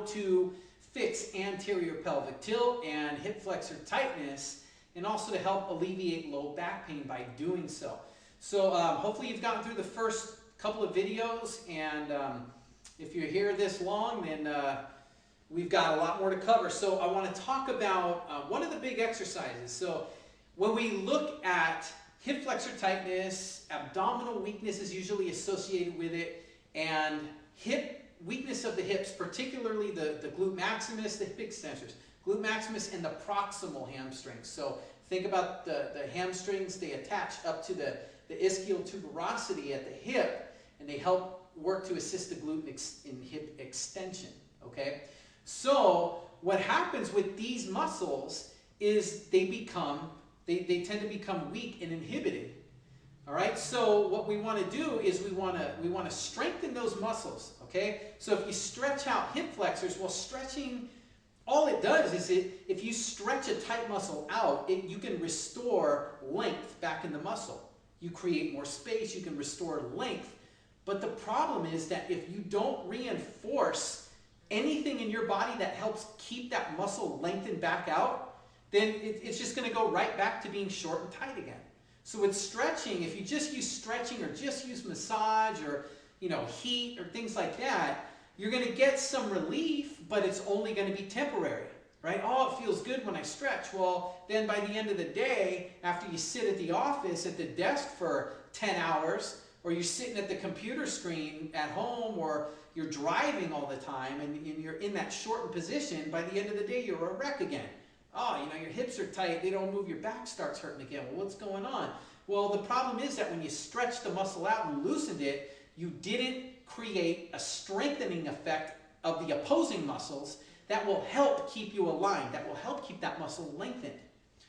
to fix anterior pelvic tilt and hip flexor tightness, and also to help alleviate low back pain by doing so. So hopefully you've gotten through the first couple of videos, and if you're here this long, then we've got a lot more to cover. So I want to talk about one of the big exercises. So when we look at hip flexor tightness, abdominal weakness is usually associated with it, and hip weakness of the hips, particularly the glute maximus, the hip extensors, glute maximus and the proximal hamstrings. So think about the hamstrings, they attach up to the ischial tuberosity at the hip, and they help work to assist the glute in hip extension, okay? So what happens with these muscles is they tend to become weak and inhibited. All right, so what we want to do is we want to strengthen those muscles, okay? So if you stretch out hip flexors, well, stretching, all it does is if you stretch a tight muscle out, you can restore length back in the muscle. You create more space, you can restore length. But the problem is that if you don't reinforce anything in your body that helps keep that muscle lengthened back out, then it's just going to go right back to being short and tight again. So with stretching, if you just use stretching or just use massage or heat or things like that, you're going to get some relief, but it's only going to be temporary, right? Oh, it feels good when I stretch. Well, then by the end of the day, after you sit at the office at the desk for 10 hours, or you're sitting at the computer screen at home, or you're driving all the time and you're in that shortened position, by the end of the day, you're a wreck again. Oh, your hips are tight, they don't move, your back starts hurting again. Well, what's going on? Well, the problem is that when you stretched the muscle out and loosened it, you didn't create a strengthening effect of the opposing muscles that will help keep you aligned, that will help keep that muscle lengthened.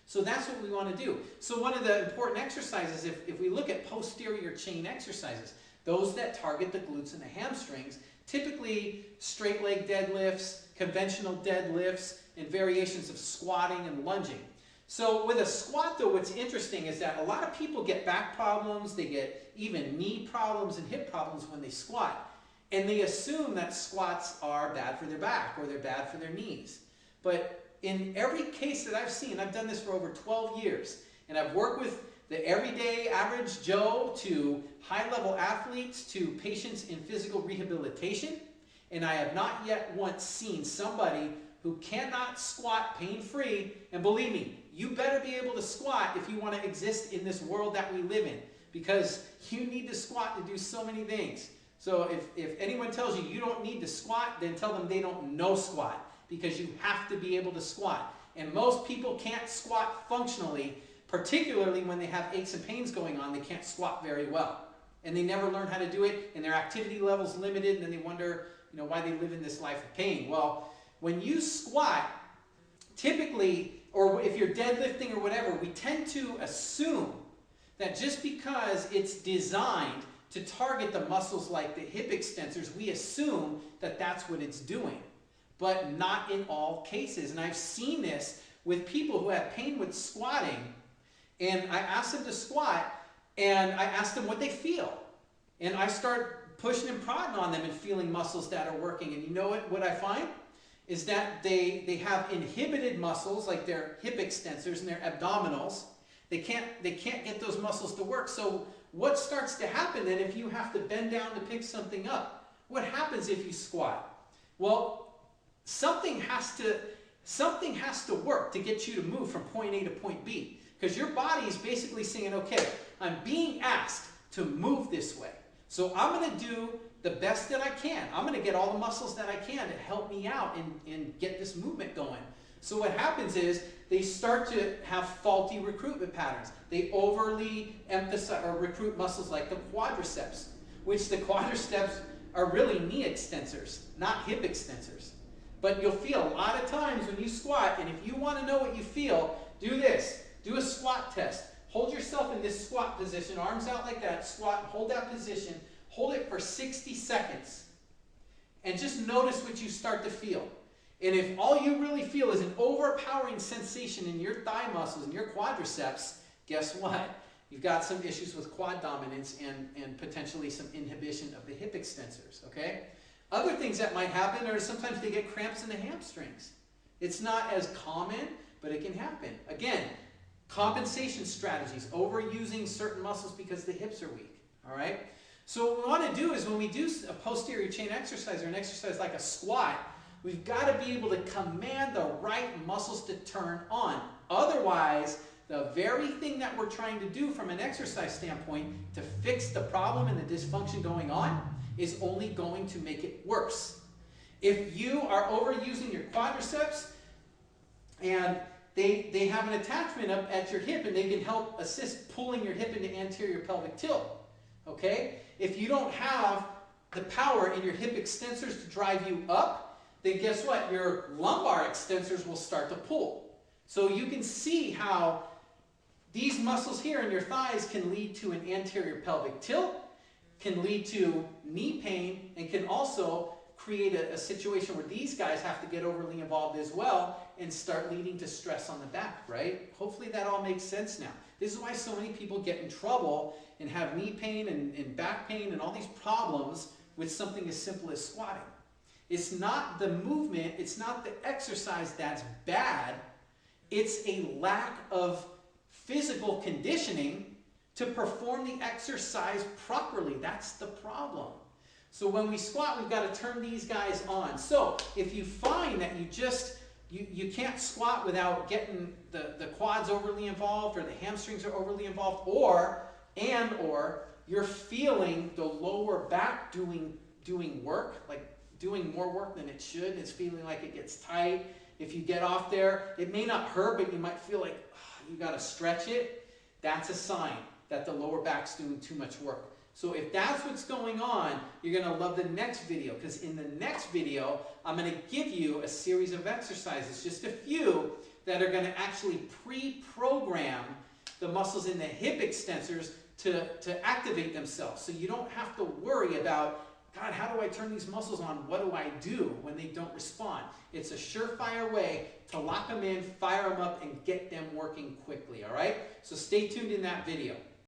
So that's what we want to do. So one of the important exercises, if we look at posterior chain exercises, those that target the glutes and the hamstrings, typically straight leg deadlifts, conventional deadlifts, and variations of squatting and lunging. So with a squat though, what's interesting is that a lot of people get back problems, they get even knee problems and hip problems when they squat. And they assume that squats are bad for their back or they're bad for their knees. But in every case that I've seen, I've done this for over 12 years, and I've worked with the everyday average Joe to high-level athletes to patients in physical rehabilitation, and I have not yet once seen somebody who cannot squat pain-free. And believe me, you better be able to squat if you want to exist in this world that we live in, because you need to squat to do so many things. So if anyone tells you you don't need to squat, then tell them they don't know squat, because you have to be able to squat. And most people can't squat functionally, particularly when they have aches and pains going on. They can't squat very well. And they never learn how to do it, and their activity level's limited, and then they wonder why they live in this life of pain. Well, when you squat, typically, or if you're deadlifting or whatever, we tend to assume that just because it's designed to target the muscles like the hip extensors, we assume that that's what it's doing. But not in all cases. And I've seen this with people who have pain with squatting, and I ask them to squat, and I ask them what they feel. And I start pushing and prodding on them and feeling muscles that are working. And you know what I find? Is that they have inhibited muscles like their hip extensors and their abdominals. They can't get those muscles to work. So what starts to happen then if you have to bend down to pick something up? What happens if you squat? Well, something has to work to get you to move from point A to point B, because your body is basically saying, okay, I'm being asked to move this way, so I'm going to do the best that I can. I'm going to get all the muscles that I can to help me out and get this movement going. So what happens is they start to have faulty recruitment patterns. They overly emphasize or recruit muscles like the quadriceps, which the quadriceps are really knee extensors, not hip extensors. But you'll feel a lot of times when you squat, and if you want to know what you feel, do this. Do a squat test. Hold yourself in this squat position, arms out like that, squat, hold that position, hold it for 60 seconds, and just notice what you start to feel. And if all you really feel is an overpowering sensation in your thigh muscles and your quadriceps, guess what? You've got some issues with quad dominance and potentially some inhibition of the hip extensors, okay? Other things that might happen are sometimes they get cramps in the hamstrings. It's not as common, but it can happen. Again, compensation strategies, overusing certain muscles because the hips are weak. All right? So what we want to do is when we do a posterior chain exercise or an exercise like a squat, we've got to be able to command the right muscles to turn on. Otherwise, the very thing that we're trying to do from an exercise standpoint to fix the problem and the dysfunction going on is only going to make it worse. If you are overusing your quadriceps and they have an attachment up at your hip and they can help assist pulling your hip into anterior pelvic tilt, okay? If you don't have the power in your hip extensors to drive you up, then guess what? Your lumbar extensors will start to pull. So you can see how these muscles here in your thighs can lead to an anterior pelvic tilt, can lead to knee pain, and can also create a situation where these guys have to get overly involved as well and start leading to stress on the back, right? Hopefully that all makes sense now. This is why so many people get in trouble and have knee pain and back pain and all these problems with something as simple as squatting. It's not the movement, it's not the exercise that's bad, it's a lack of physical conditioning to perform the exercise properly. That's the problem. So when we squat, we've got to turn these guys on. So if you find that you can't squat without getting the quads overly involved or the hamstrings are overly involved, or you're feeling the lower back doing work, like doing more work than it should, it's feeling like it gets tight. If you get off there, it may not hurt, but you might feel like you got to stretch it. That's a sign that the lower back's doing too much work. So if that's what's going on, you're going to love the next video, because in the next video, I'm going to give you a series of exercises, just a few, that are going to actually pre-program the muscles in the hip extensors to activate themselves. So you don't have to worry about, God, how do I turn these muscles on? What do I do when they don't respond? It's a surefire way to lock them in, fire them up, and get them working quickly, all right? So stay tuned in that video.